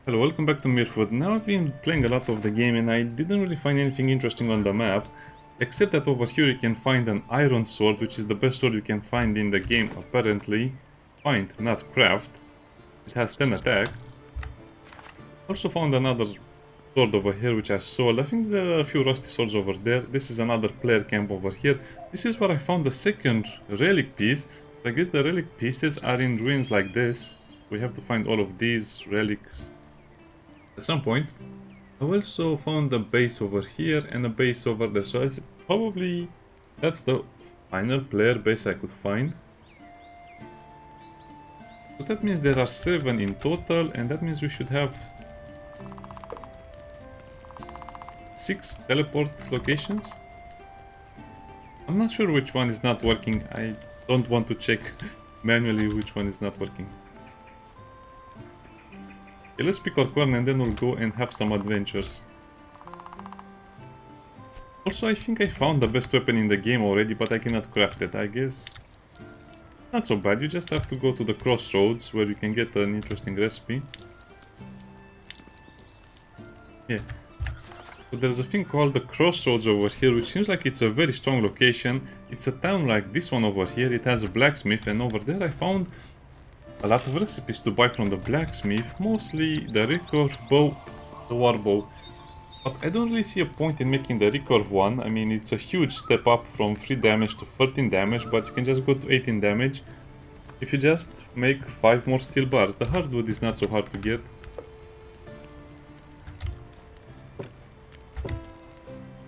Hello, welcome back to MirthWood. Now I've been playing a lot of the game and I didn't really find anything interesting on the map, except that over here you can find an iron sword, which is the best sword you can find in the game apparently. Find, not craft. It has 10 attack. Also found another sword over here which I sold. I think there are a few rusty swords over there. This is another player camp over here. This is where I found the second relic piece. So I guess the relic pieces are in ruins like this. We have to find all of these relics at some point. I also found a base over here and a base over there, so probably that's the final player base I could find. So that means there are 7 in total, and that means we should have 6 teleport locations. I'm not sure which one is not working. I don't want to check manually which one is not working. Okay, let's pick our corner and then we'll go and have some adventures. Also, I think I found the best weapon in the game already, but I cannot craft it. I guess not so bad. You just have to go to the crossroads where you can get an interesting recipe. Yeah. So there's a thing called the crossroads over here, which seems like it's a very strong location. It's a town like this one over here. It has a blacksmith, and over there I found a lot of recipes to buy from the blacksmith. Mostly the recurve bow, the war bow. But I don't really see a point in making the recurve one. I mean, it's a huge step up from 3 damage to 13 damage, but you can just go to 18 damage if you just make 5 more steel bars. The hardwood is not so hard to get.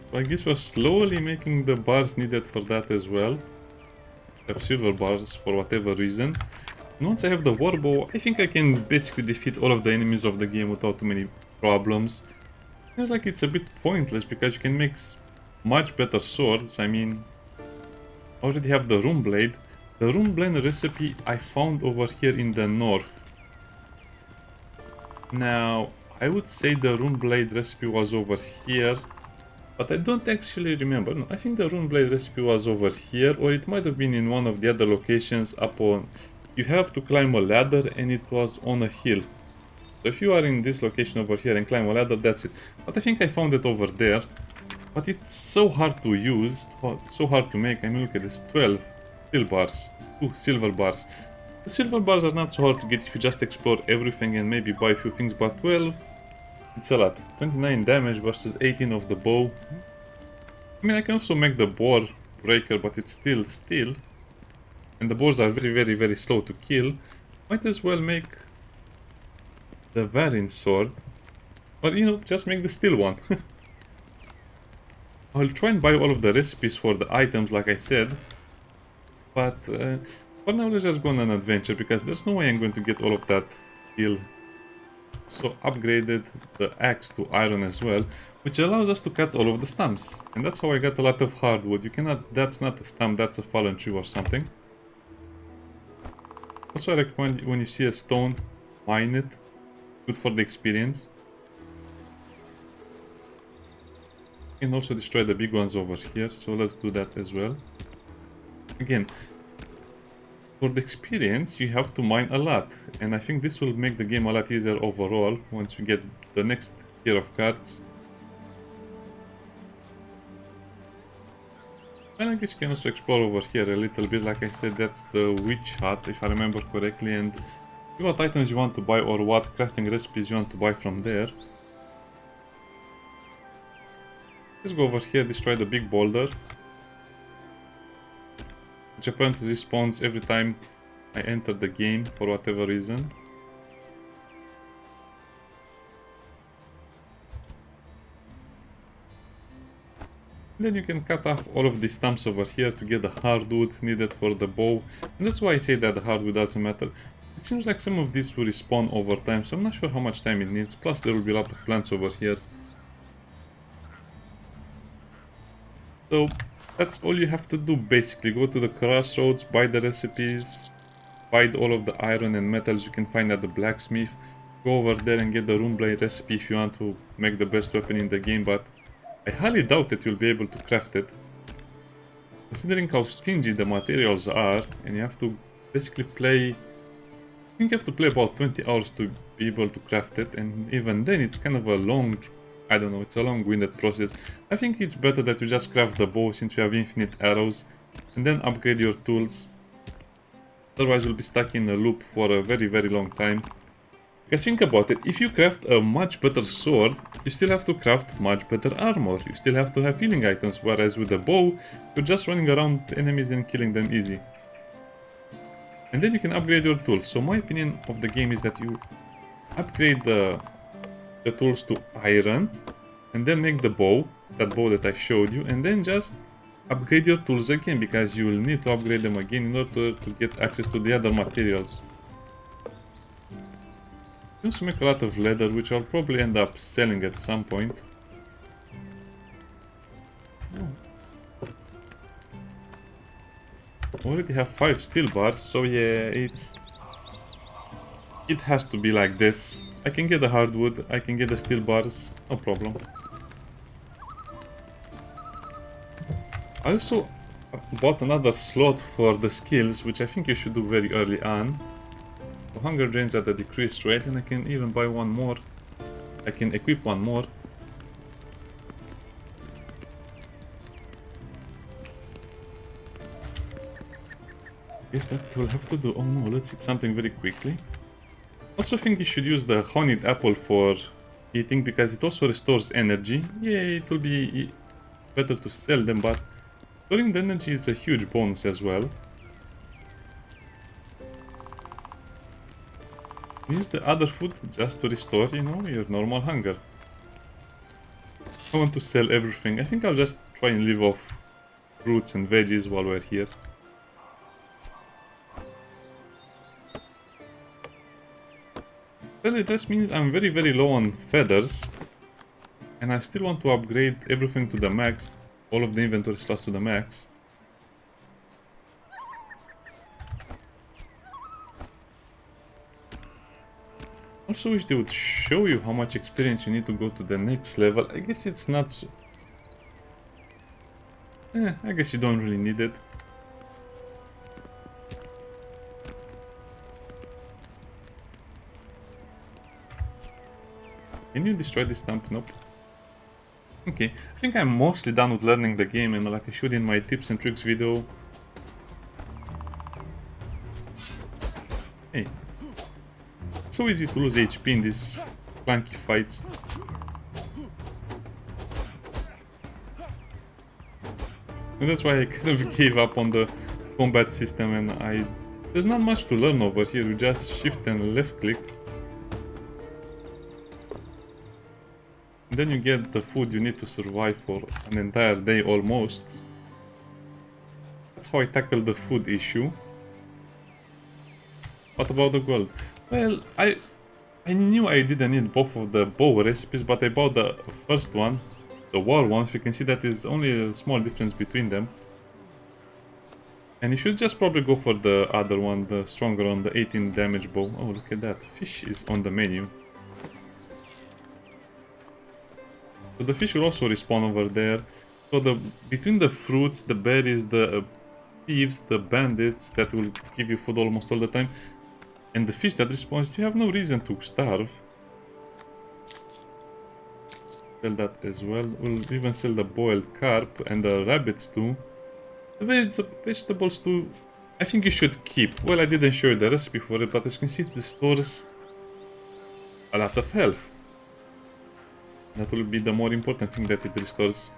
So I guess we're slowly making the bars needed for that as well. I have silver bars for whatever reason. And once I have the warbow, I think I can basically defeat all of the enemies of the game without too many problems. Seems like it's a bit pointless because you can make much better swords. I mean, I already have the rune blade. The rune blade recipe I found over here in the north. Now, I would say the rune blade recipe was over here, but I don't actually remember. No, I think the rune blade recipe was over here, or it might have been in one of the other locations up on... You have to climb a ladder and it was on a hill. So if you are in this location over here and climb a ladder, that's it. But I think I found it over there. But it's so hard to use, so hard to make. I mean, look at this, 12 steel bars, 2 silver bars. The silver bars are not so hard to get if you just explore everything and maybe buy a few things, but 12, it's a lot. 29 damage versus 18 of the bow. I mean, I can also make the boar breaker, but it's still steel. And the boars are very slow to kill. Might as well make the Varin sword. But you know, just make the steel one. I'll try and buy all of the recipes for the items like I said. But for now let's just go on an adventure because there's no way I'm going to get all of that steel. So upgraded the axe to iron as well, which allows us to cut all of the stumps. And that's how I got a lot of hardwood. You cannot, that's not a stump, that's a fallen tree or something. Also I recommend when you see a stone, mine it. Good for the experience. You can also destroy the big ones over here, so let's do that as well. Again, for the experience you have to mine a lot, and I think this will make the game a lot easier overall once we get the next tier of cards. And I guess you can also explore over here a little bit. Like I said, that's the witch hut if I remember correctly, and see what items you want to buy or what crafting recipes you want to buy from there. Let's go over here, destroy the big boulder, which apparently respawns every time I enter the game for whatever reason. Then you can cut off all of these stumps over here to get the hardwood needed for the bow. And that's why I say that the hardwood doesn't matter. It seems like some of these will respawn over time, so I'm not sure how much time it needs. Plus there will be a lot of plants over here. So that's all you have to do basically. Go to the crossroads, buy the recipes, buy all of the iron and metals you can find at the blacksmith. Go over there and get the rune blade recipe if you want to make the best weapon in the game, but I highly doubt that you'll be able to craft it. Considering how stingy the materials are, and you have to basically play... think you have to play about 20 hours to be able to craft it, and even then it's kind of a long, I don't know, it's a long-winded process. I think it's better that you just craft the bow since you have infinite arrows, and then upgrade your tools. Otherwise you'll be stuck in a loop for a very, very long time. Because think about it, if you craft a much better sword, you still have to craft much better armor. You still have to have healing items, whereas with a bow, you're just running around enemies and killing them easy. And then you can upgrade your tools. So my opinion of the game is that you upgrade the tools to iron, and then make the bow, that bow that I showed you, and then just upgrade your tools again, because you will need to upgrade them again in order to get access to the other materials. You also make a lot of leather, which I'll probably end up selling at some point. Already have 5 steel bars, so yeah, it has to be like this. I can get the hardwood, I can get the steel bars, no problem. I also bought another slot for the skills, which I think you should do very early on. The hunger drains at a decreased rate, and I can even buy one more. I can equip one more. Guess that will have to do. Oh no, let's eat something very quickly. Also think you should use the honeyed apple for eating, because it also restores energy. Yeah, it will be better to sell them, but storing the energy is a huge bonus as well. Use the other food just to restore, you know, your normal hunger. I want to sell everything. I think I'll just try and live off fruits and veggies while we're here. Well, this means I'm very, very low on feathers, and I still want to upgrade everything to the max, all of the inventory slots to the max. Also wish they would show you how much experience you need to go to the next level. I guess it's not so... I guess you don't really need it. Can you destroy this stamp? Nope. Okay, I think I'm mostly done with learning the game, and like I showed in my tips and tricks video. Hey. It's so easy to lose HP in these clunky fights. And that's why I kind of gave up on the combat system, and there's not much to learn over here. You just shift and left click. And then you get the food you need to survive for an entire day almost. That's how I tackled the food issue. What about the gold? Well, I knew I didn't need both of the bow recipes, but I bought the first one, the war one. If you can see, that is only a small difference between them. And you should just probably go for the other one, the stronger one, the 18 damage bow. Oh, look at that. Fish is on the menu. So the fish will also respawn over there. So between the fruits, the berries, the thieves, the bandits that will give you food almost all the time, and the fish that respawns, you have no reason to starve. Sell that as well. We'll even sell the boiled carp and the rabbits too. The vegetables too, I think you should keep. Well, I didn't show you the recipe for it, but as you can see, it restores a lot of health. That will be the more important thing that it restores.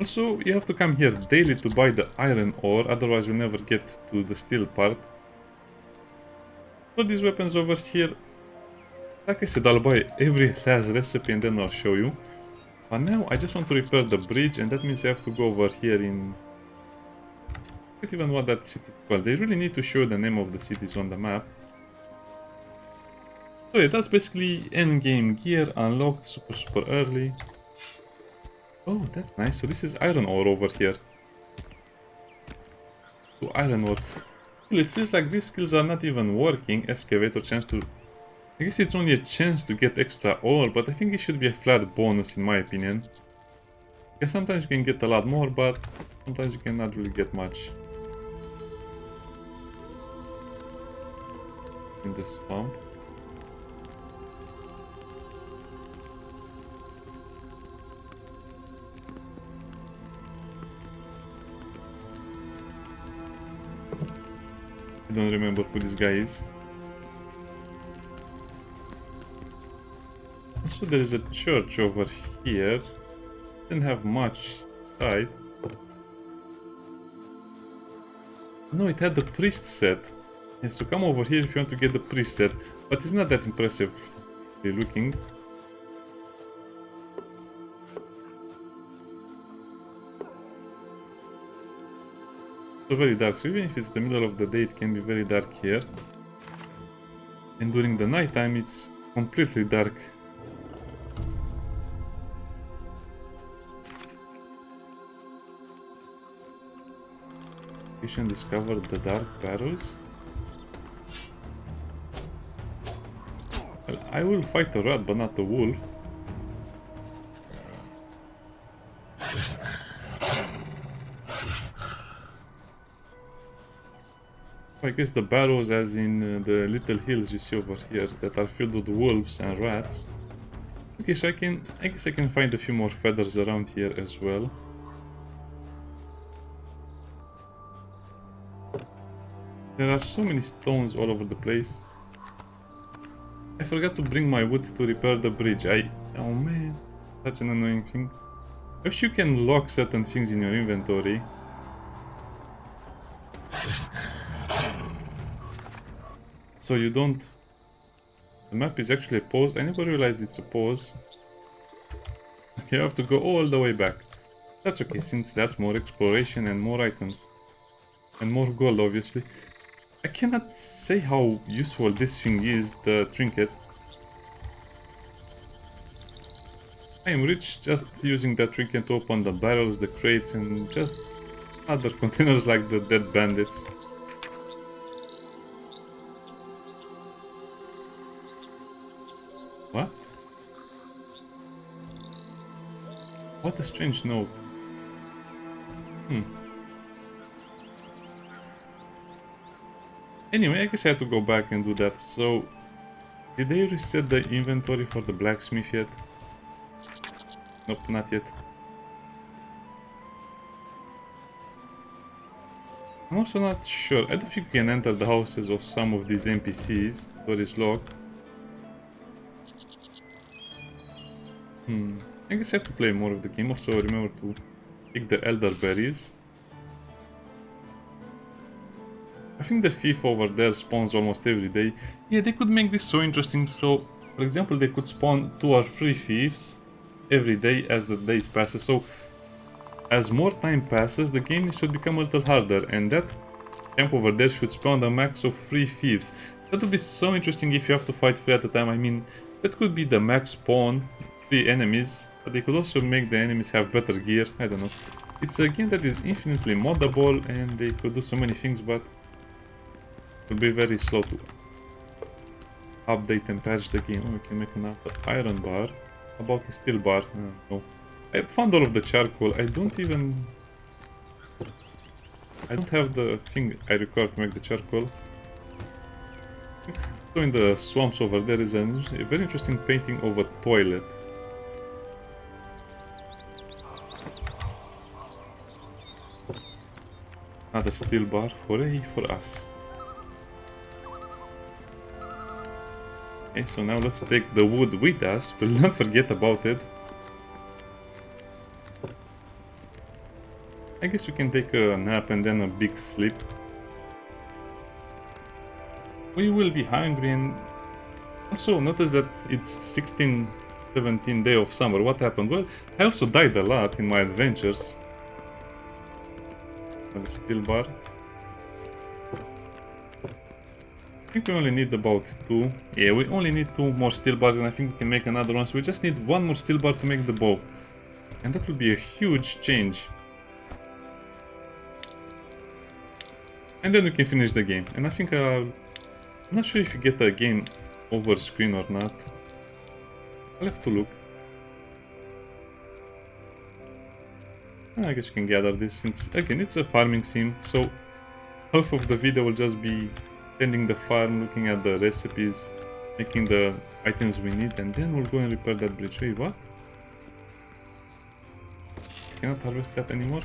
Also, you have to come here daily to buy the iron ore, otherwise you'll never get to the steel part. For these weapons over here, like I said, I'll buy every last recipe and then I'll show you. But now I just want to repair the bridge, and that means I have to go over here in... I don't even what that city is called. They really need to show the name of the cities on the map. So yeah, that's basically endgame gear unlocked super early. Oh, that's nice. So this is iron ore over here. To iron ore. It feels like these skills are not even working. Excavator chance to... I guess it's only a chance to get extra ore, but I think it should be a flat bonus in my opinion. Because sometimes you can get a lot more, but sometimes you cannot really get much. in the swamp. I don't remember who this guy is. Also, there is a church over here. Didn't have much inside. No, it had the priest set. Yeah, so come over here if you want to get the priest set. But it's not that impressive looking. So very dark. So even if it's the middle of the day, it can be very dark here. And during the night time, it's completely dark. Location discovered the dark barrels. Well, I will fight a rat, but not a wolf. I guess the barrows, as in the little hills you see over here, that are filled with wolves and rats. Okay, so I guess I can find a few more feathers around here as well. There are so many stones all over the place. I forgot to bring my wood to repair the bridge. Oh man, such an annoying thing. I wish you can lock certain things in your inventory. So you don't... The map is actually a pause. I never realized it's a pause. You have to go all the way back. That's okay, since that's more exploration and more items. And more gold, obviously. I cannot say how useful this thing is, the trinket. I am rich just using that trinket to open the barrels, the crates, and just other containers like the dead bandits. What? What a strange note. Anyway, I guess I have to go back and do that. So, did they reset the inventory for the blacksmith yet? Nope, not yet. I'm also not sure. I don't think you can enter the houses of some of these NPCs. Door is locked. I guess I have to play more of the game. Also, remember to pick the elderberries. I think the thief over there spawns almost every day. Yeah, they could make this so interesting. So, for example, they could spawn 2 or 3 thieves every day as the days passes. So, as more time passes, the game should become a little harder. And that camp over there should spawn a max of 3 thieves. That would be so interesting if you have to fight 3 at a time. I mean, that could be the max spawn, 3 enemies. But they could also make the enemies have better gear. I don't know. It's a game that is infinitely moddable and they could do so many things, but it will be very slow to update and patch the game. Oh, we can make an iron bar. How about a steel bar? No. I found all of the charcoal. I don't have the thing I require to make the charcoal. So in the swamps over there is a very interesting painting of a toilet. Another steel bar. Hooray for us. Okay, so now let's take the wood with us. We'll not forget about it. I guess we can take a nap and then a big sleep. We will be hungry, and also notice that it's 17th day of summer. What happened? Well, I also died a lot in my adventures. Another steel bar. I think we only need about 2. Yeah, we only need 2 more steel bars and I think we can make another one. So we just need 1 more steel bar to make the bow. And that will be a huge change. And then we can finish the game. And I think I'm not sure if you get a game over screen or not. I'll have to look. I guess you can gather this since, again, it's a farming sim. So half of the video will just be tending the farm, looking at the recipes, making the items we need, and then we'll go and repair that bridge. Wait, what? I cannot harvest that anymore?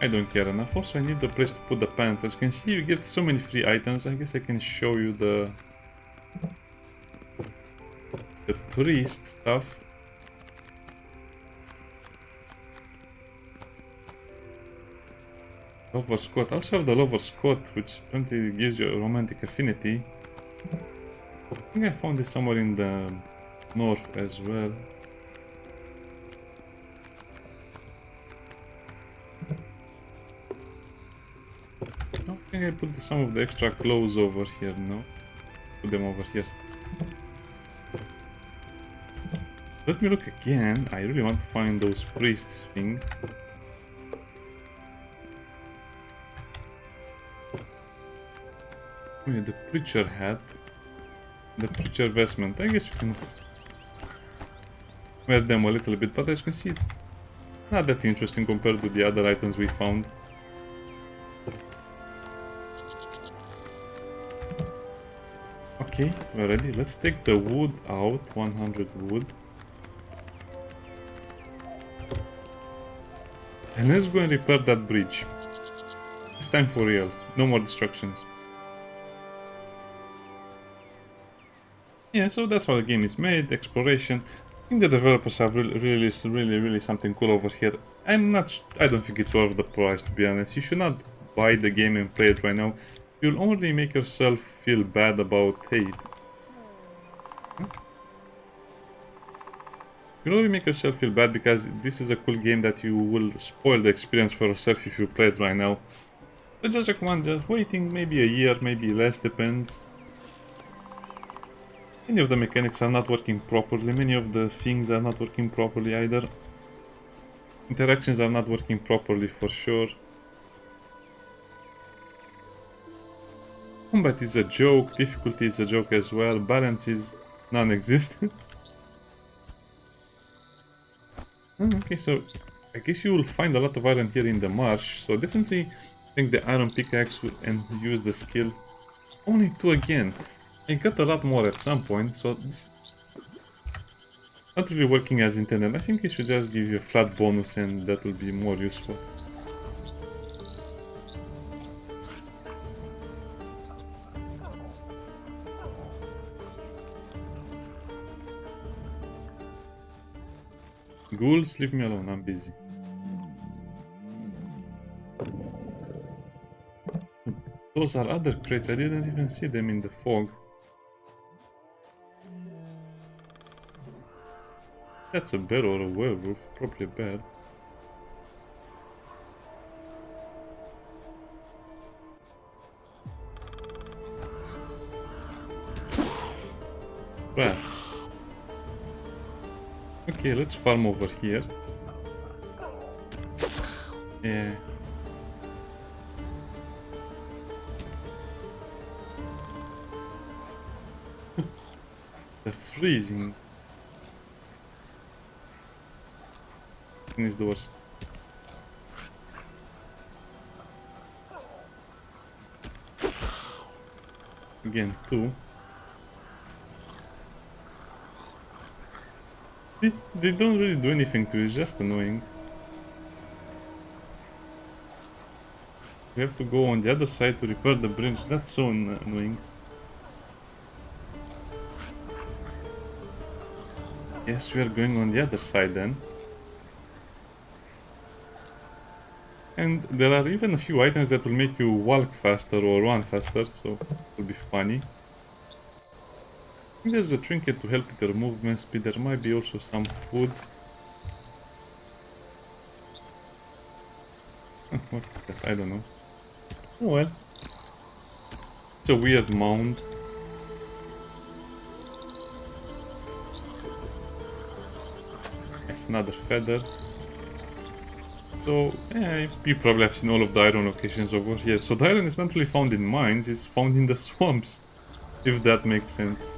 I don't care enough. Also, I need the place to put the pants. As you can see, you get so many free items. I guess I can show you the priest stuff. Lover's coat. I also have the lover's coat, which apparently gives you a romantic affinity. I think I found this somewhere in the north as well. I think I put some of the extra clothes over here, no? Put them over here. Let me look again. I really want to find those priests thing. Okay, the preacher hat. The preacher vestment. I guess you can wear them a little bit, but as you can see, it's not that interesting compared to the other items we found. Okay, we're ready. Let's take the wood out. 100 wood. And let's go and repair that bridge. It's time for real. No more destructions. Yeah, so that's how the game is made. Exploration. I think the developers have really something cool over here. I don't think it's worth the price, to be honest. You should not buy the game and play it right now. You'll only make yourself feel bad about, hey... You'll only make yourself feel bad because this is a cool game that you will spoil the experience for yourself if you play it right now. But just recommend just waiting maybe a year, maybe less, depends. Many of the mechanics are not working properly, many of the things are not working properly either. Interactions are not working properly for sure. Combat is a joke, difficulty is a joke as well, balance is non-existent. Okay, so I guess you will find a lot of iron here in the marsh, so definitely take the iron pickaxe and use the skill. Only 2 again. I got a lot more at some point, so this not really working as intended. I think it should just give you a flat bonus and that will be more useful. Ghouls, leave me alone, I'm busy. Those are other crates, I didn't even see them in the fog. That's a bear or a werewolf, probably a bear. Rats. Okay, let's farm over here. Yeah. The freezing is the worst. Again, 2. They don't really do anything to you, it's just annoying. We have to go on the other side to repair the bridge, that's so annoying. Yes, we are going on the other side then. And there are even a few items that will make you walk faster or run faster, so it will be funny. I think there's a trinket to help with your movement speed. There might be also some food. What is that? I don't know. Oh well. It's a weird mound. That's another feather. So, yeah, you probably have seen all of the iron locations over here. So the iron is not really found in mines, it's found in the swamps. If that makes sense.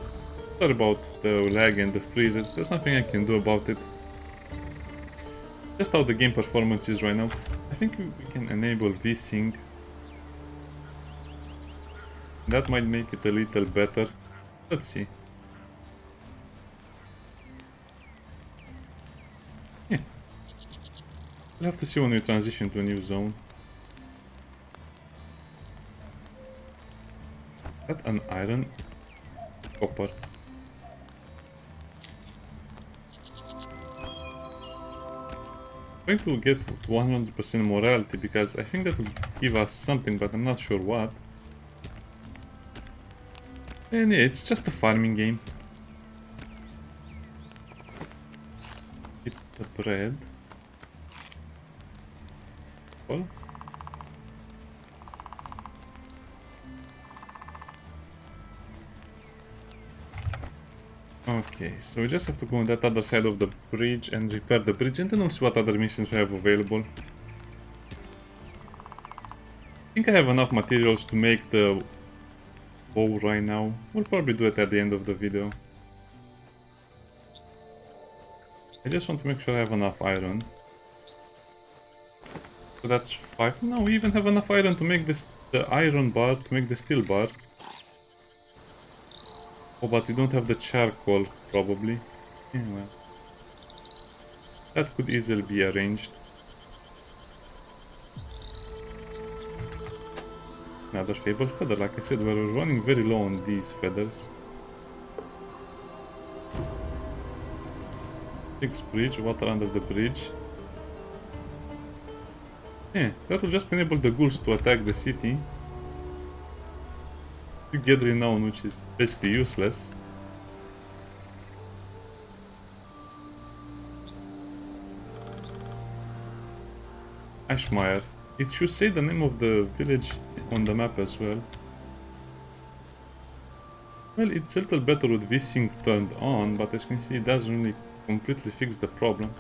Sorry about the lag and the freezes, there's nothing I can do about it. just how the game performance is right now. I think we can enable V-Sync. That might make it a little better. Let's see. Yeah. We'll have to see when we transition to a new zone. That an iron? Copper. I'm going to get 100% morality because I think that will give us something, but I'm not sure what. And yeah, it's just a farming game. Eat the bread. Well. Okay, so we just have to go on that other side of the bridge and repair the bridge, and then we'll see what other missions we have available. I think I have enough materials to make the bow right now. We'll probably do it at the end of the video. I just want to make sure I have enough iron. So that's 5. No, we even have enough iron to make this the iron bar, to make the steel bar. Oh, but we don't have the charcoal, probably. Anyway. That could easily be arranged. Another fable feather, like I said, we're running very low on these feathers. 6 bridge, water under the bridge. Yeah, that will just enable the ghouls to attack the city. To get renown, which is basically useless. Ashmire. It should say the name of the village on the map as well. Well, it's a little better with V-Sync turned on, but as you can see, it doesn't really completely fix the problem.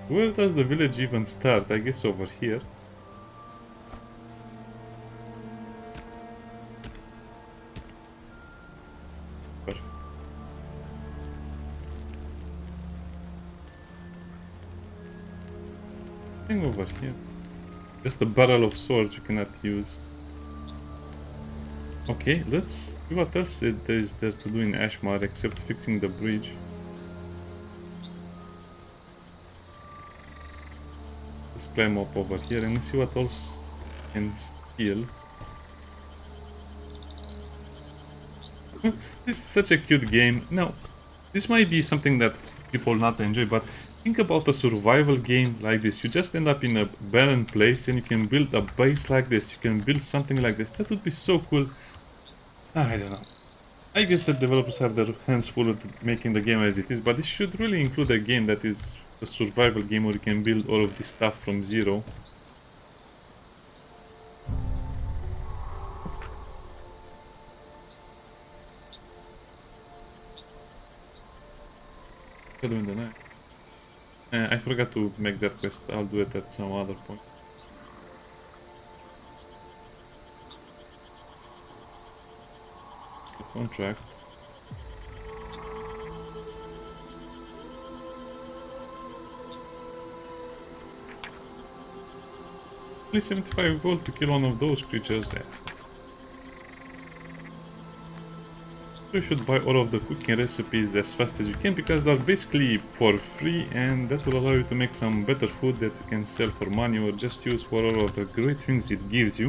Where does the village even start? I guess over here. Perfect. Thing over here. Just a barrel of swords you cannot use. Okay, let's see what else there is there to do in Ashmire except fixing the bridge. Let's climb up over here and see what else can steal. This is such a cute game. Now, this might be something that people not enjoy, but think about a survival game like this. You just end up in a barren place and you can build a base like this. You can build something like this. That would be so cool. I don't know. I guess the developers have their hands full with making the game as it is, but this should really include a game that is a survival game where you can build all of this stuff from zero. In the night. I forgot to make that quest. I'll do it at some other point. The contract. Only 75 gold to kill one of those creatures. You should buy all of the cooking recipes as fast as you can because they're basically for free, and that will allow you to make some better food that you can sell for money or just use for all of the great things it gives you.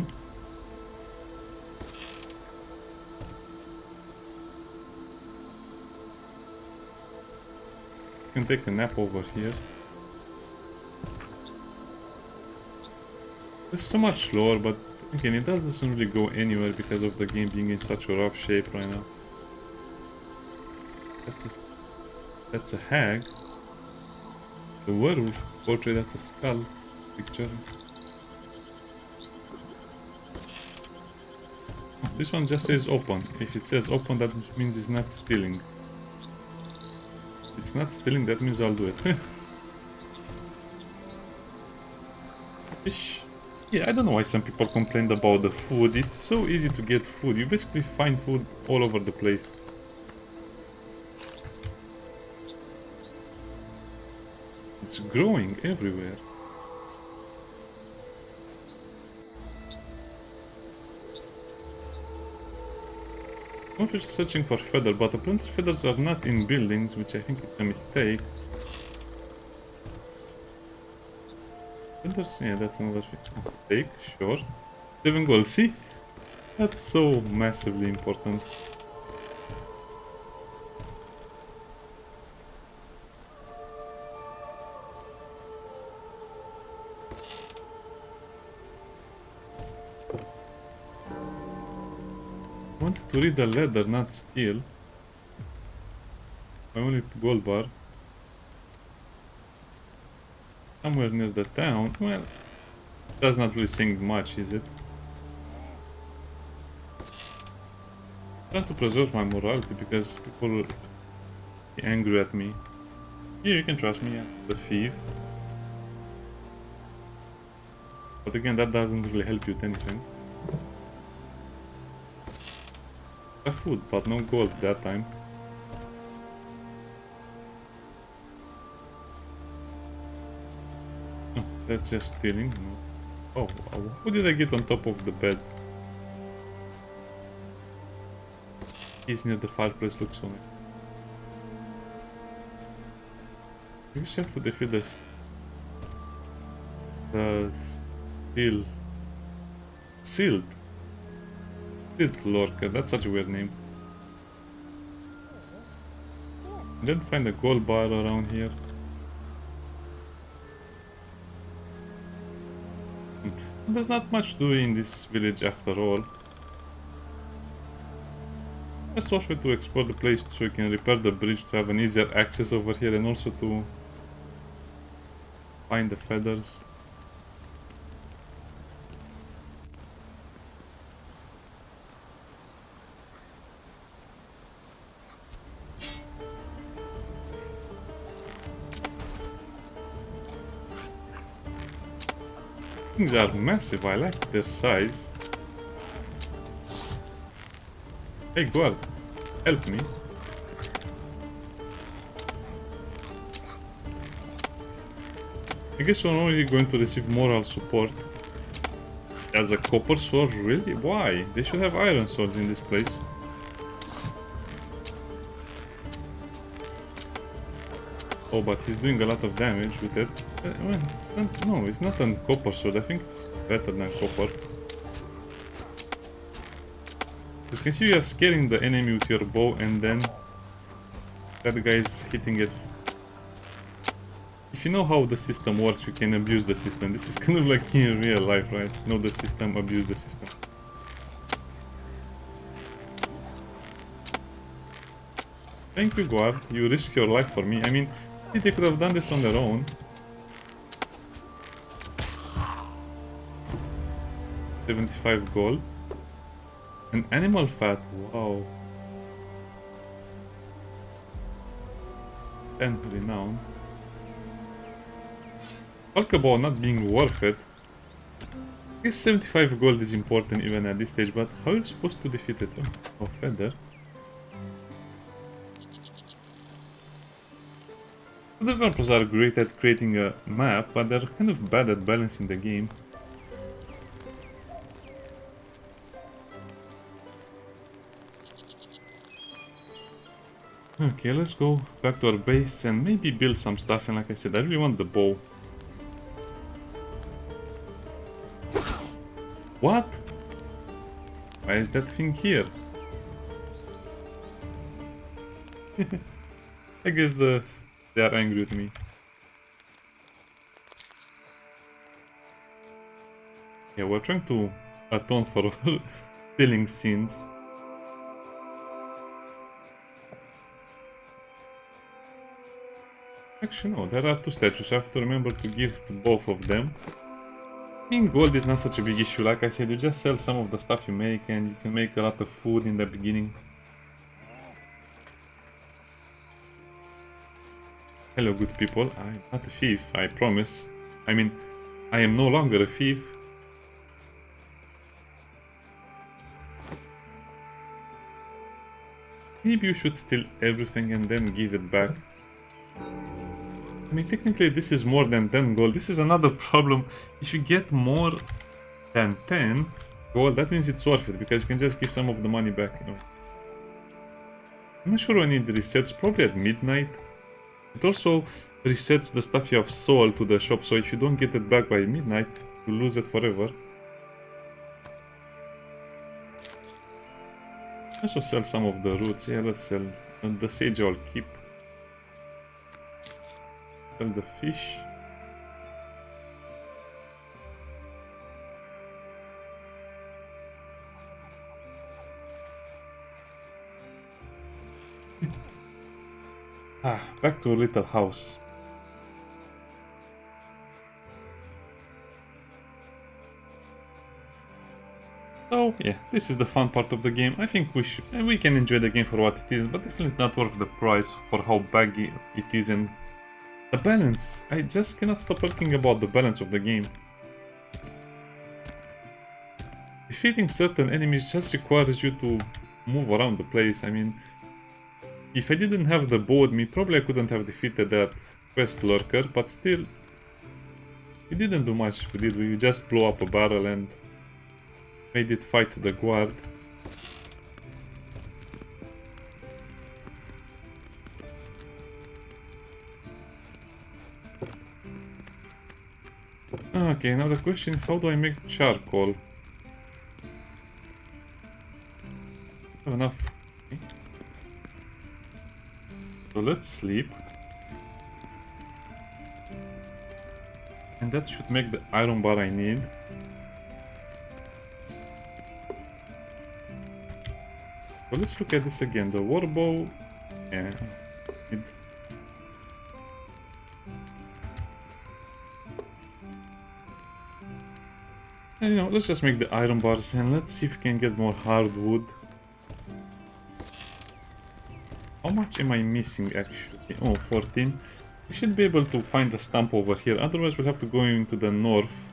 You can take a nap over here. There's so much lore, but again, it doesn't really go anywhere because of the game being in such a rough shape right now. That's a hag. The werewolf portrait, that's a skull picture. Oh, this one just says open. If it says open, that means it's not stealing. If it's not stealing, that means I'll do it. Fish. Yeah, I don't know why some people complained about the food. It's so easy to get food. You basically find food all over the place. It's growing everywhere. I was just searching for feather, but apparently feathers are not in buildings, which I think is a mistake. Feathers, yeah, that's another mistake, sure. 7 gold, see? That's so massively important. I wanted to read the ladder, not steal. My only gold bar. Somewhere near the town. Well, that's not really saying much, is it? I'm trying to preserve my morality because people will be angry at me. Yeah, you can trust me, yeah. The thief. But again, that doesn't really help you with anything. I have food, but no gold that time. Oh, that's just stealing. No. Oh, how did I get on top of the bed? He's near the fireplace, looks on it. Be careful if it is the steel sealed. Sealed lurker, that's such a weird name. I didn't find a gold bar around here. There's not much to do in this village after all. Just worth it to explore the place so we can repair the bridge to have an easier access over here and also to find the feathers. Things are massive, I like their size. Hey guard, help me. I guess we're only going to receive moral support. As a copper sword, really? Why? They should have iron swords in this place. Oh, but he's doing a lot of damage with it. Well, it's not a copper sword. I think it's better than copper. As you can see, you are scaring the enemy with your bow, and then that guy is hitting it. If you know how the system works, you can abuse the system. This is kind of like in real life, right? Know the system, abuse the system. Thank you, guard. You risked your life for me. I mean, they could have done this on their own. 75 gold. An animal fat, wow. 10 renown. Talk about not being worth it. I guess 75 gold is important even at this stage, but how are you supposed to defeat it? Oh, feather. The developers are great at creating a map, but they're kind of bad at balancing the game. Okay, let's go back to our base and maybe build some stuff, and like I said, I really want the bow. What? Why is that thing here? I guess they are angry with me. Yeah, we're trying to atone for stealing sins. Actually, no, there are two statues. I have to remember to give to both of them. I mean, gold is not such a big issue. Like I said, you just sell some of the stuff you make and you can make a lot of food in the beginning. Hello, good people. I'm not a thief, I promise. I mean, I am no longer a thief. Maybe you should steal everything and then give it back. I mean, technically this is more than 10 gold. This is another problem. If you get more than 10 gold, that means it's worth it, because you can just give some of the money back, you know. I'm not sure when it resets, probably at midnight. It also resets the stuff you have sold to the shop, so if you don't get it back by midnight, you lose it forever. Also sell some of the roots. Yeah, let's sell. And the sage I'll keep. Sell the fish. Back to a little house. So yeah, this is the fun part of the game. I think we can enjoy the game for what it is, but definitely not worth the price for how baggy it is. And the balance, I just cannot stop talking about the balance of the game. Defeating certain enemies just requires you to move around the place. I mean, if I didn't have the bow with me, probably I couldn't have defeated that quest lurker, but still, we didn't do much, did we? We just blew up a barrel and made it fight the guard. Okay, now the question is, how do I make charcoal? Have enough. Okay. So let's sleep. And that should make the iron bar I need. So let's look at this again. The warbow. Yeah. And, you know, let's just make the iron bars and let's see if we can get more hardwood. How much am I missing actually? Oh, 14. We should be able to find a stump over here, otherwise we'll have to go into the north.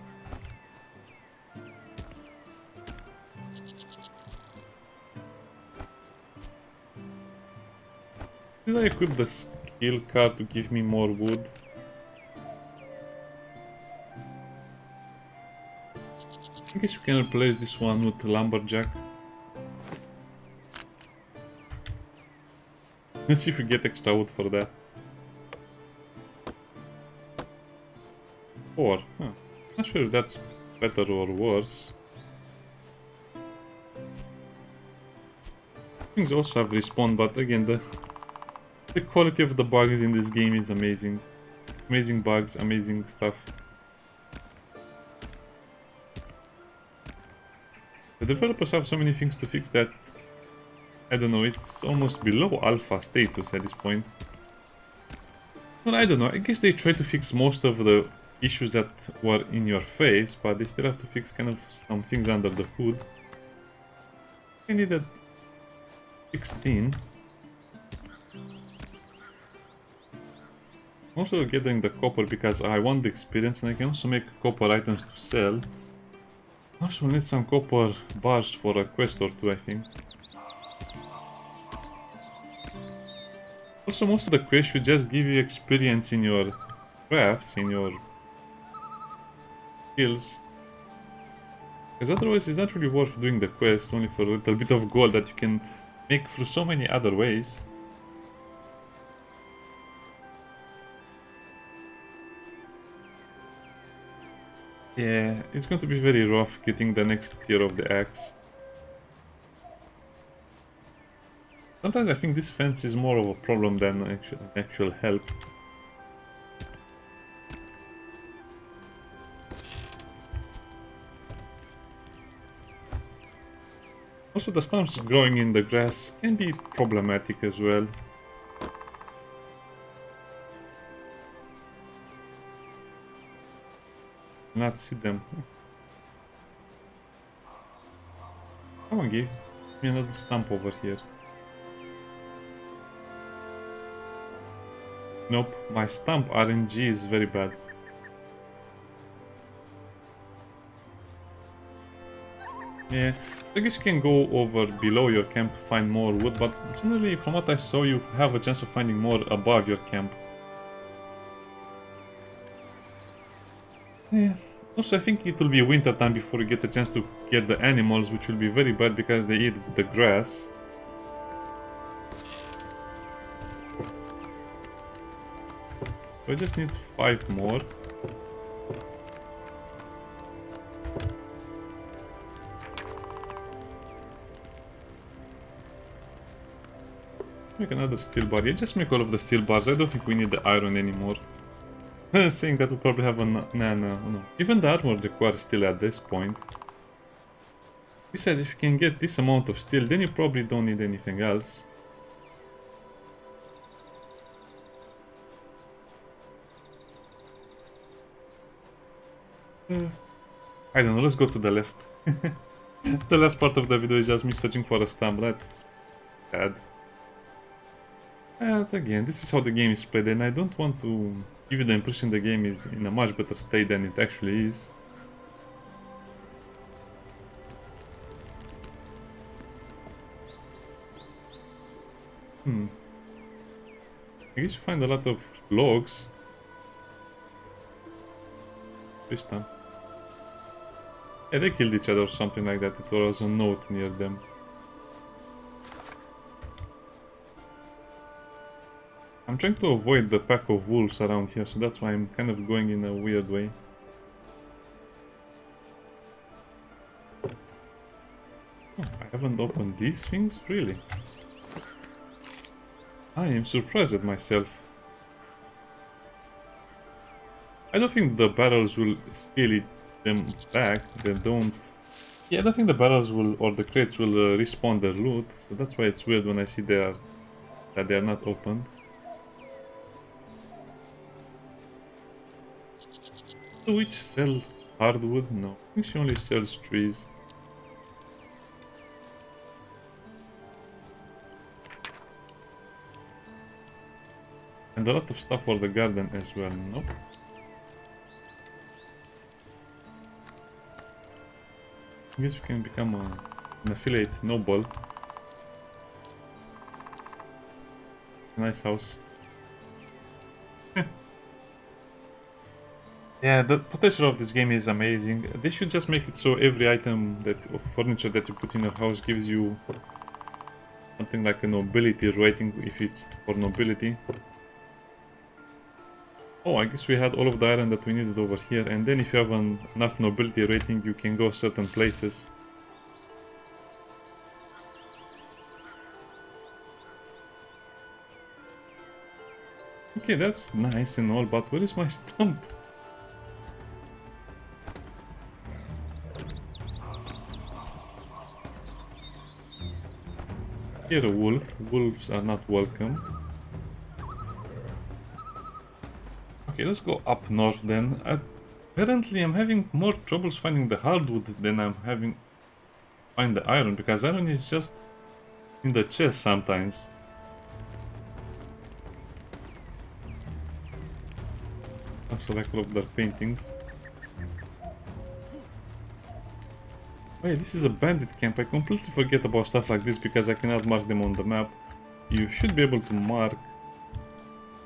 Did I equip the skill card to give me more wood? I guess we can replace this one with lumberjack. Let's see if we get extra wood for that. 4. Huh. Not sure if that's better or worse. Things also have respawn, but again, the quality of the bugs in this game is amazing. Amazing bugs, amazing stuff. The developers have so many things to fix that, I don't know, it's almost below alpha status at this point. Well, I don't know, I guess they try to fix most of the issues that were in your face, but they still have to fix kind of some things under the hood. I needed 16. I'm also getting the copper because I want the experience and I can also make copper items to sell. Also need some copper bars for a quest or two, I think. Also, most of the quests should just give you experience in your crafts, in your skills. Because otherwise it's not really worth doing the quest only for a little bit of gold that you can make through so many other ways. Yeah, it's going to be very rough getting the next tier of the axe. Sometimes I think this fence is more of a problem than actual help. Also, the stumps growing in the grass can be problematic as well. Not see them. Come on, give me another stump over here. Nope, my stump RNG is very bad. Yeah, I guess you can go over below your camp to find more wood, but generally from what I saw you have a chance of finding more above your camp. Yeah. Also, I think it will be winter time before we get a chance to get the animals, which will be very bad because they eat the grass. So I just need 5 more. Make another steel bar. Yeah, just make all of the steel bars. I don't think we need the iron anymore. Saying that we probably have a... No. Even the armor requires steel at this point. Besides, if you can get this amount of steel, then you probably don't need anything else. I don't know, let's go to the left. The last part of the video is just me searching for a stamp. That's bad. But again, this is how the game is played, and I don't want to give you the impression the game is in a much better state than it actually is. I guess you find a lot of logs. This time. Yeah, they killed each other or something like that. It was a note near them. I'm trying to avoid the pack of wolves around here, so that's why I'm kind of going in a weird way. Oh, I haven't opened these things? Really? I am surprised at myself. I don't think the barrels will steal them back. They don't... Yeah, I don't think the barrels will, or the crates will respawn their loot, so that's why it's weird when I see that they are not opened. The witch sell hardwood? No, I think she only sells trees. And a lot of stuff for the garden as well. Nope. I guess we can become an affiliate noble. Nice house. Yeah, the potential of this game is amazing. They should just make it so every item of furniture that you put in your house gives you something like a nobility rating if it's for nobility. Oh, I guess we had all of the iron that we needed over here, and then if you have enough nobility rating, you can go certain places. Okay, that's nice and all, but where is my stump? Here a wolf. Wolves are not welcome. Okay, let's go up north then. Apparently I'm having more troubles finding the hardwood than I'm having find the iron, because iron is just in the chest sometimes. Also like all of their paintings. Oh yeah, this is a bandit camp. I completely forget about stuff like this because I cannot mark them on the map. You should be able to mark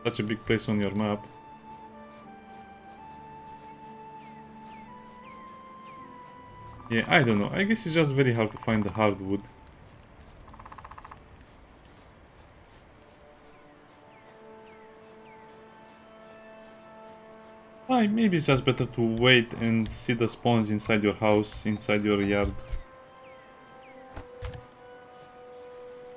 such a big place on your map. Yeah, I don't know. I guess it's just very hard to find the hardwood. Maybe it's just better to wait and see the spawns inside your house, inside your yard.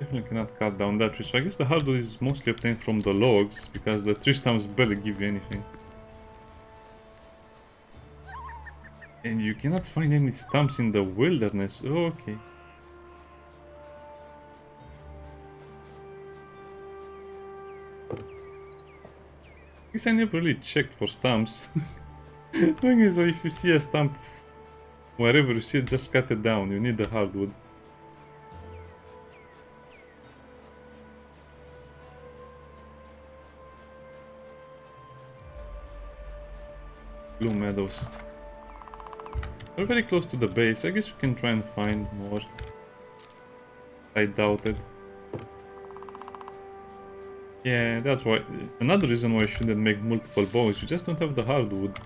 Definitely cannot cut down that tree, so I guess the hardwood is mostly obtained from the logs, because the tree stumps barely give you anything. And you cannot find any stumps in the wilderness. Oh, okay. I guess I never really checked for stumps. Thing is, if you see a stump wherever you see it, just cut it down. You need the hardwood. Blue meadows. We're very close to the base. I guess we can try and find more. I doubt it. Yeah, that's why. Another reason why I shouldn't make multiple bows. You just don't have the hardwood.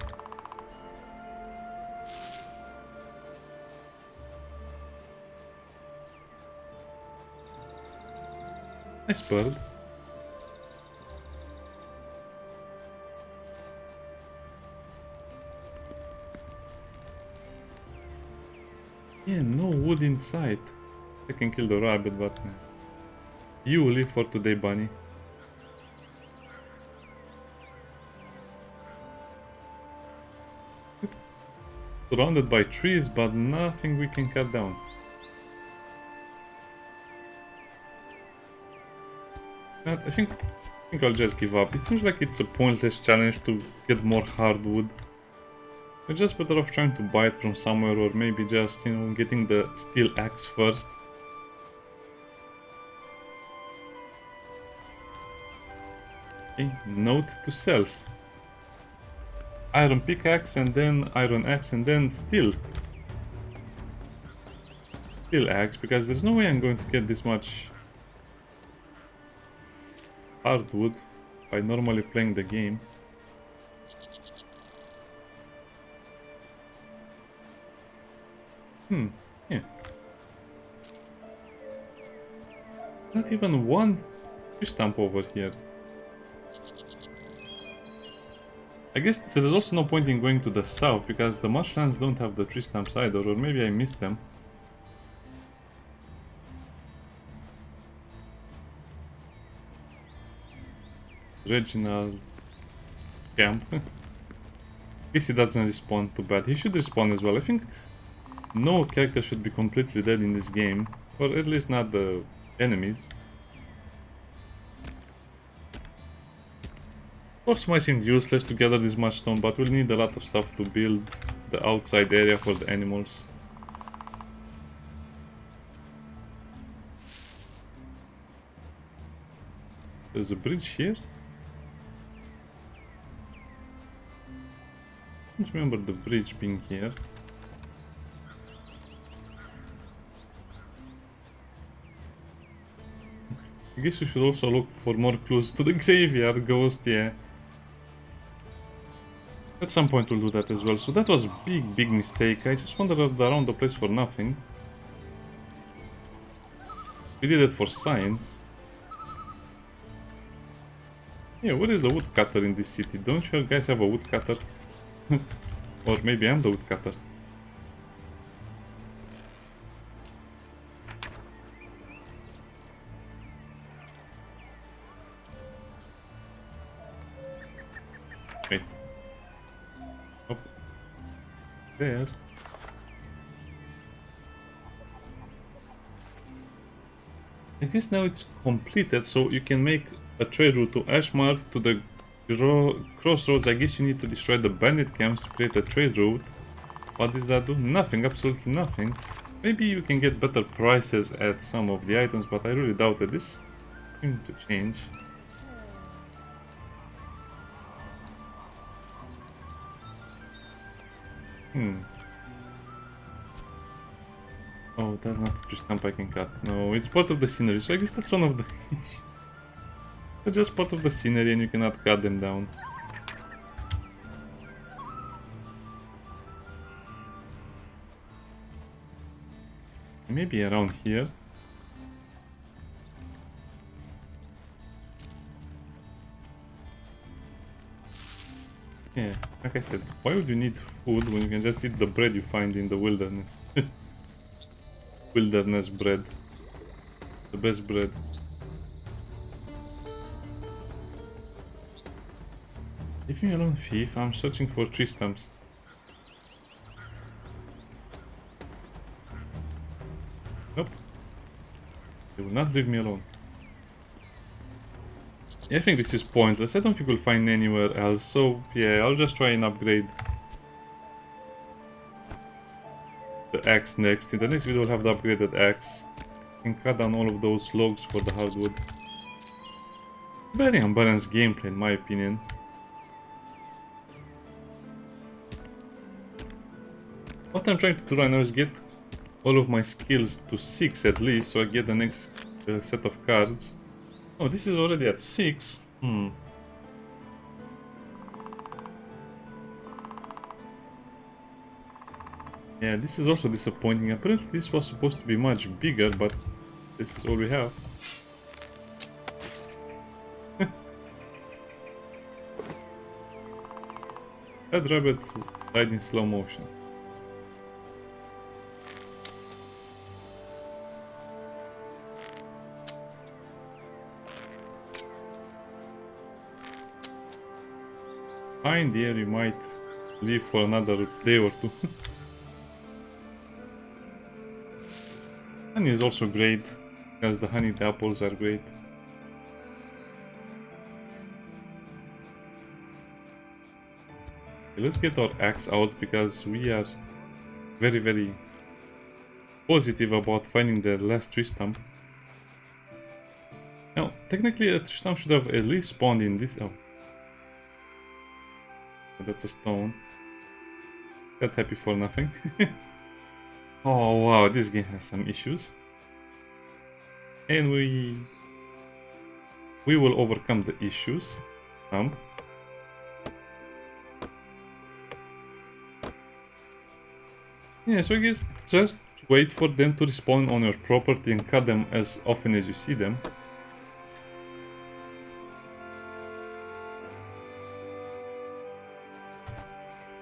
Nice bird. Yeah, no wood inside. I can kill the rabbit, but you live for today, bunny. Surrounded by trees, but nothing we can cut down. I think I'll just give up. It seems like it's a pointless challenge to get more hardwood. We're just better off trying to buy it from somewhere, or maybe just, you know, getting the steel axe first. Okay, note to self. Iron pickaxe and then iron axe and then steel axe, because there's no way I'm going to get this much hardwood by normally playing the game. Yeah. Not even one tree stump over here. I guess there's also no point in going to the south, because the marshlands don't have the tree stumps either, or maybe I missed them. Reginald's camp. I guess he doesn't respawn too bad. He should respawn as well. I think no character should be completely dead in this game, or at least not the enemies. Of course, might seem useless to gather this much stone, but we'll need a lot of stuff to build the outside area for the animals. There's a bridge here. I don't remember the bridge being here. I guess we should also look for more clues to the graveyard ghost, yeah. At some point we'll do that as well. So that was a big mistake. I just wandered around the place for nothing. We did it for science. Yeah, where is the woodcutter in this city? Don't you guys have a woodcutter? Or maybe I'm the woodcutter. Wait. Up there. I guess now it's completed, so you can make a trade route to Ashmire to the crossroads. I guess you need to destroy the bandit camps to create a trade route. What does that do? Nothing, absolutely nothing. Maybe you can get better prices at some of the items, but I really doubt that this is going to change. Oh, that's not the stump I can cut. No, it's part of the scenery, so I guess that's one of the... It's just part of the scenery and you cannot cut them down. Maybe around here. Yeah, like I said, why would you need food when you can just eat the bread you find in the wilderness? Wilderness bread. The best bread. Leave me alone, thief. I'm searching for tree stumps. Nope. They will not leave me alone. Yeah, I think this is pointless. I don't think we'll find anywhere else. So, yeah, I'll just try and upgrade the axe next. In the next video, we'll have the upgraded axe. And cut down all of those logs for the hardwood. Very unbalanced gameplay, in my opinion. What I'm trying to do right now is get all of my skills to 6 at least, so I get the next set of cards. Oh, this is already at 6. Yeah, this is also disappointing. Apparently this was supposed to be much bigger, but this is all we have. That rabbit died in slow motion. Fine, dear, you might live for another day or two. Honey is also great, because the honeyed apples are great. Okay, let's get our axe out, because we are very, very positive about finding the last tree stump. Now, technically a tree stump should have at least spawned in this... Oh. That's a stone. Got happy for nothing. Oh wow, this game has some issues. And we will overcome the issues. Yeah, so I guess just wait for them to respawn on your property and cut them as often as you see them.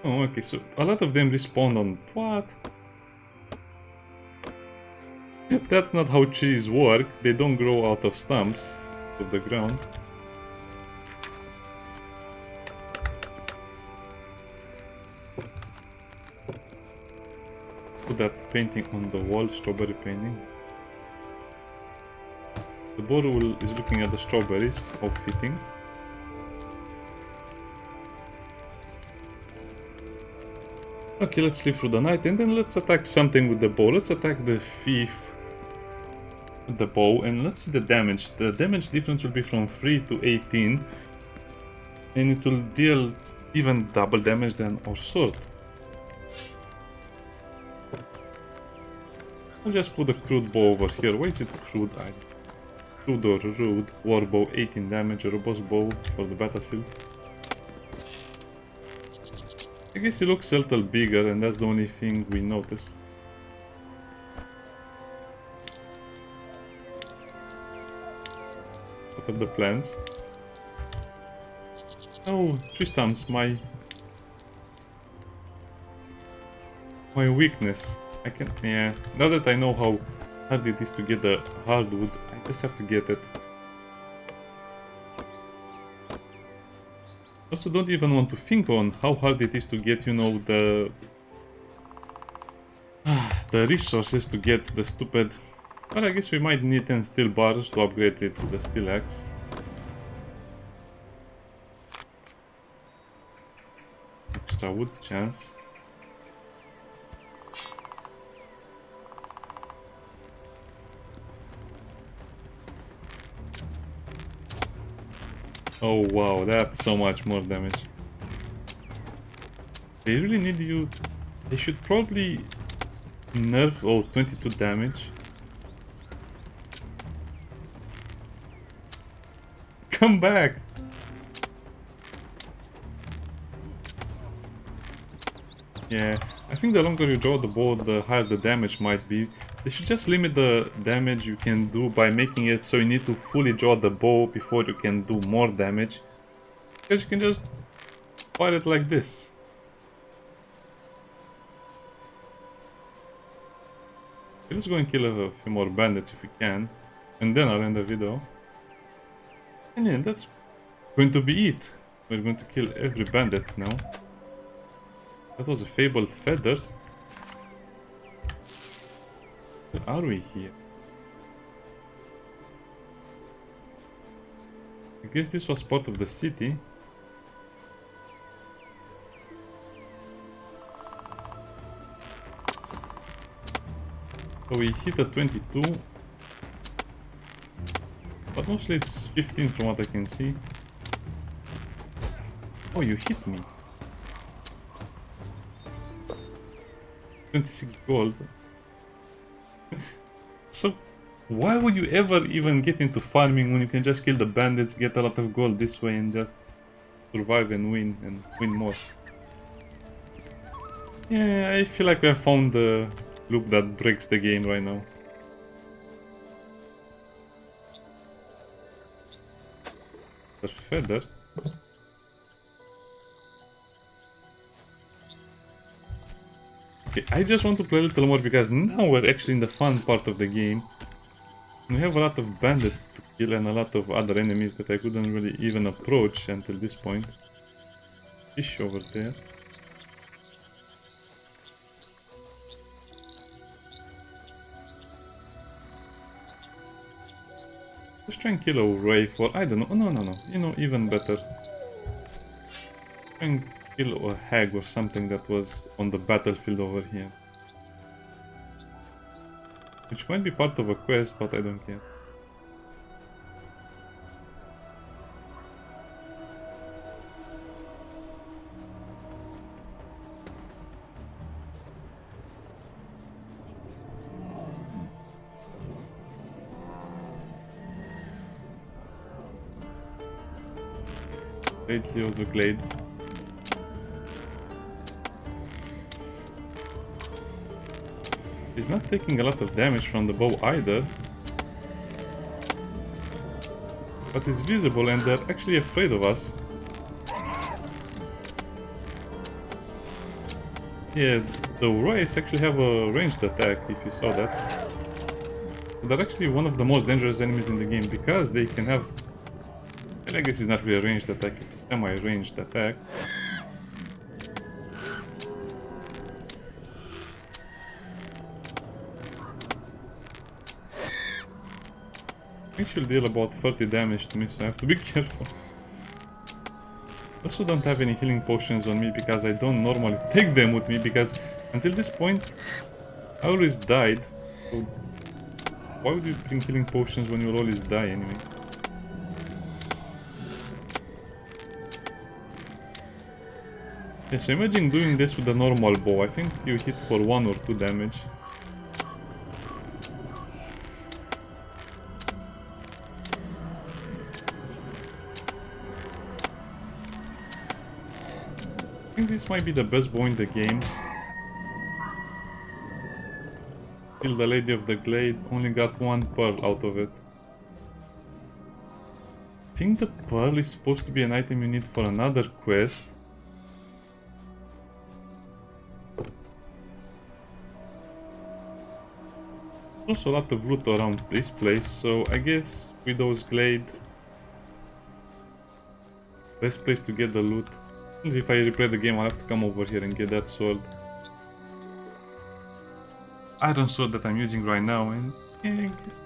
Oh, okay, so a lot of them respawn on... What? That's not how trees work. They don't grow out of stumps of the ground. Put that painting on the wall, strawberry painting. The boar is looking at the strawberries, how fitting. Okay, let's sleep through the night and then let's attack something with the bow. Let's attack the thief with the bow and let's see the damage. The damage difference will be from 3 to 18 and it will deal even double damage than our sword. I'll just put a crude bow over here. Why is it crude? Crude or rude. War bow 18 damage, a robust bow for the battlefield. I guess it looks a little bigger and that's the only thing we noticed. What are the plans? Oh, tree stumps, my weakness. I can, yeah. Now that I know how hard it is to get the hardwood, I just have to get it. Also, don't even want to think on how hard it is to get, you know, the resources to get the stupid... Well, I guess we might need 10 steel bars to upgrade it to the steel axe. Extra wood chance. Oh wow, that's so much more damage. They really need you... They should probably nerf... Oh, 22 damage. Come back! Yeah, I think the longer you draw the bow, the higher the damage might be. They should just limit the damage you can do by making it so you need to fully draw the bow before you can do more damage. Because you can just fire it like this. Let's go and kill a few more bandits if we can. And then I'll end the video. And yeah, that's going to be it. We're going to kill every bandit now. That was a fabled feather. Where are we here? I guess this was part of the city. So we hit a 22. But mostly it's 15 from what I can see. Oh, you hit me. 26 gold. So, why would you ever even get into farming when you can just kill the bandits, get a lot of gold this way and just survive and win more? Yeah, I feel like we have found the loop that breaks the game right now. The feather. Okay, I just want to play a little more because now we're actually in the fun part of the game. We have a lot of bandits to kill and a lot of other enemies that I couldn't really even approach until this point. Fish over there. Let's try and kill a wraith or I don't know. No. You know, even better. Try and kill a hag or something that was on the battlefield over here. Which might be part of a quest, but I don't care. Lately of the Glade. He's not taking a lot of damage from the bow either. But he's visible and they're actually afraid of us. Yeah, the wraiths actually have a ranged attack, if you saw that. They're actually one of the most dangerous enemies in the game because they can have... I guess it's not really a ranged attack, it's a semi-ranged attack. I think she'll deal about 30 damage to me, so I have to be careful. I also don't have any healing potions on me because I don't normally take them with me because until this point I always died. So why would you bring healing potions when you'll always die anyway? Yeah, so imagine doing this with a normal bow. I think you hit for 1 or 2 damage. I think this might be the best bow in the game. Kill the Lady of the Glade, only got 1 pearl out of it. I think the pearl is supposed to be an item you need for another quest. There's also a lot of loot around this place, so I guess Widow's Glade, best place to get the loot. If I replay the game, I'll have to come over here and get that sword. Iron sword that I'm using right now, and yeah, I guess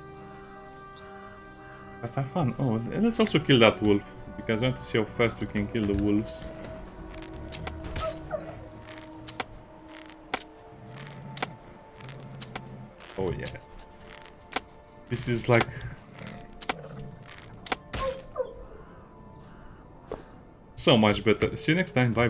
let's have fun. Oh, and let's also kill that wolf, because I want to see how fast we can kill the wolves. Oh yeah. This is like... so much better. See you next time, bye bye.